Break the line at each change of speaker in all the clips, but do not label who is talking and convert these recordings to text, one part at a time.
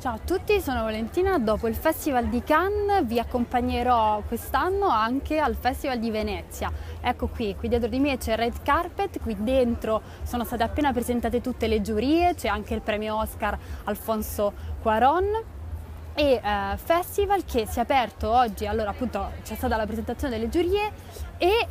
Ciao a tutti, sono Valentina. Dopo il Festival di Cannes vi accompagnerò quest'anno anche al Festival di Venezia. Ecco qui dietro di me c'è il red carpet, qui dentro sono state appena presentate tutte le giurie, c'è anche il premio Oscar Alfonso Cuarón. E festival che si è aperto oggi. Allora appunto c'è stata la presentazione delle giurie e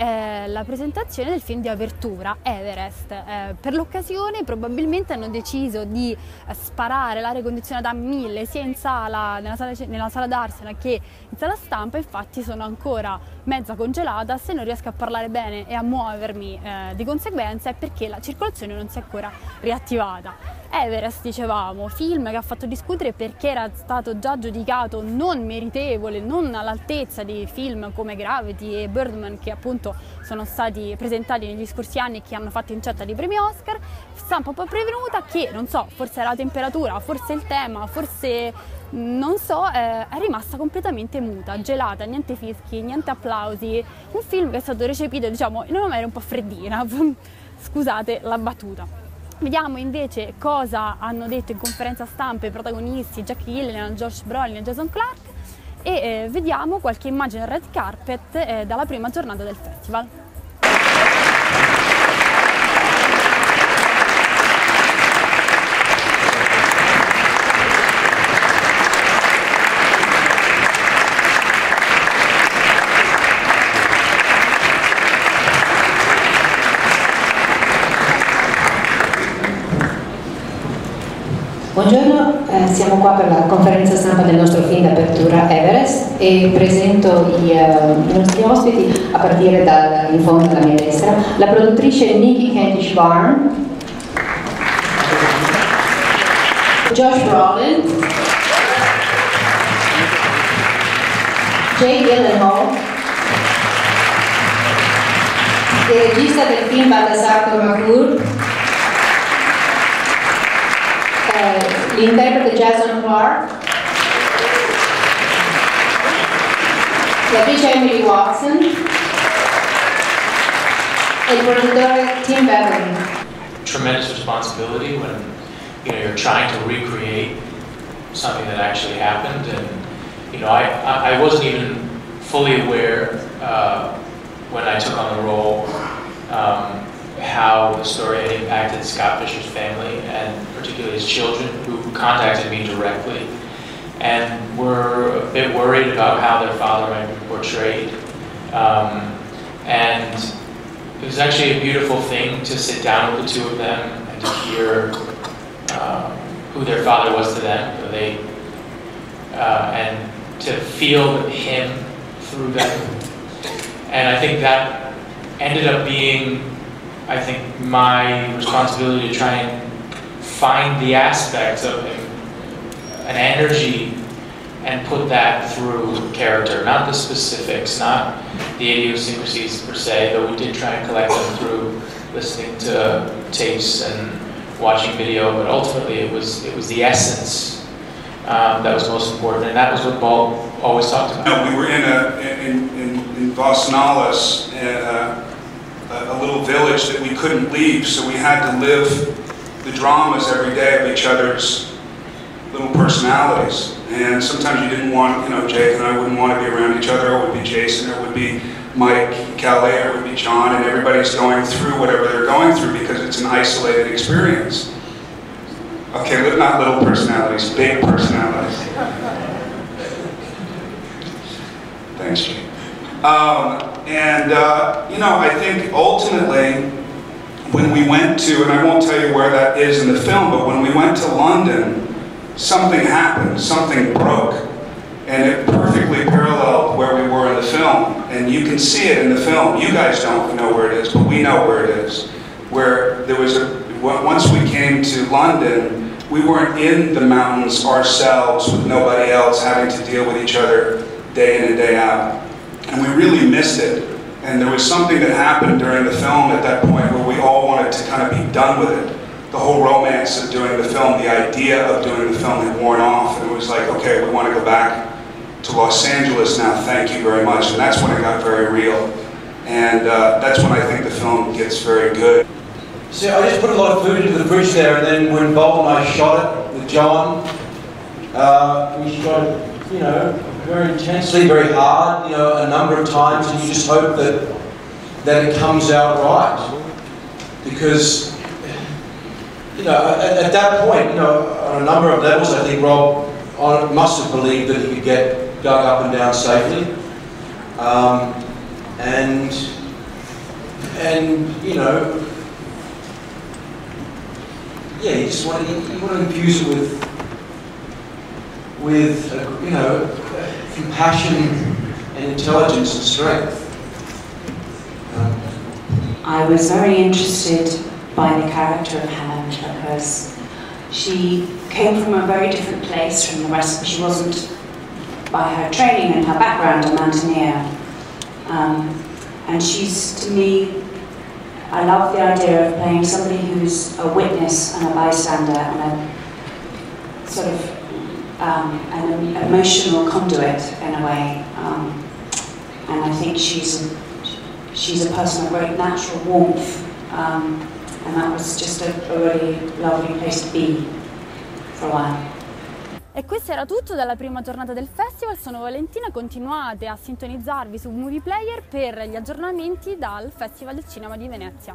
la presentazione del film di apertura Everest. Per l'occasione probabilmente hanno deciso di sparare l'aria condizionata a 1000 sia in sala, nella sala d'Arsenal che in sala stampa. Infatti sono ancora mezza congelata, se non riesco a parlare bene e a muovermi di conseguenza è perché la circolazione non si è ancora riattivata. Everest, dicevamo, film che ha fatto discutere perché era stato già giudicato non meritevole, non all'altezza di film come Gravity e Birdman che appunto sono stati presentati negli scorsi anni e che hanno fatto incetta di premi Oscar. Stampa un po' prevenuta che, non so, forse era la temperatura, forse il tema, forse non so, è rimasta completamente muta, gelata, niente fischi, niente applausi. Un film che è stato recepito, diciamo, in una maniera un po' freddina, scusate la battuta. Vediamo invece cosa hanno detto in conferenza stampa i protagonisti Gyllenhaal, Brolin e Jason Clarke e vediamo qualche immagine del red carpet dalla prima giornata del festival.
Buongiorno, siamo qua per la conferenza stampa del nostro film d'apertura Everest e presento i nostri ospiti a partire in fondo alla mia destra, la produttrice Nikki Kentish-Barn, Brolin, Gyllenhaal, il regista del film Valentina l'interprete Jason Clarke, l'attrice Emily Watson e il produttore Tim Bevan.
Tremendous responsibility when you're trying to recreate something that actually happened, and I wasn't even fully aware when I took on the role how the story had impacted Scott Fisher's family and particularly his children who contacted me directly and were a bit worried about how their father might be portrayed. And it was actually a beautiful thing to sit down with the two of them and to hear who their father was to them, and to feel him through them. And I think that ended up being, I think, my responsibility to try and find the aspects of him, an energy, and put that through character, not the specifics, not the idiosyncrasies per se, though we did try and collect them through listening to tapes and watching video, but ultimately it was the essence that was most important, and that was what Paul always talked about.
We were in Bosnalas, a little village that we couldn't leave, so we had to live the dramas every day of each other's little personalities. And sometimes you didn't want, Jake and I wouldn't want to be around each other. It would be Jason, or it would be Mike, Calais, or it would be John, and everybody's going through whatever they're going through because it's an isolated experience. Okay, not little personalities, big personalities. Thanks, Jake. I think ultimately, when we went to, and I won't tell you where that is in the film, but when we went to London, something happened, something broke, and it perfectly paralleled where we were in the film. And you can see it in the film. You guys don't know where it is, but we know where it is. Where there was once we came to London, we weren't in the mountains ourselves with nobody else having to deal with each other day in and day out. And we really missed it. And there was something that happened during the film at that point where we all wanted to kind of be done with it. The whole romance of doing the film, the idea of doing the film had worn off. And it was like, okay, we want to go back to Los Angeles now, thank you very much. And that's when it got very real. And that's when I think the film gets very good.
So I just put a lot of food into the fridge there, and then when Bob and I shot it with John, We shot it, you know, very intensely, very hard, you know, a number of times, and you just hope that it comes out right. Because, you know, at that point, you know, on a number of levels, I think Rob must have believed that he could get dug up and down safely. And you know, yeah, you just want to infuse it with you know, compassion and intelligence and strength.
I was very interested by the character of Helen because she came from a very different place from the rest. She wasn't, by her training and her background, a mountaineer. And she's, to me, I love the idea of playing somebody who's a witness and a bystander and a sort of an emotional conduit in a way. And I think she's a person of great natural warmth. And that was just a really lovely place to be for a while.
E questo era tutto dalla prima giornata del festival. Sono Valentina, continuate a sintonizzarvi su Movie Player per gli aggiornamenti dal Festival del Cinema di Venezia.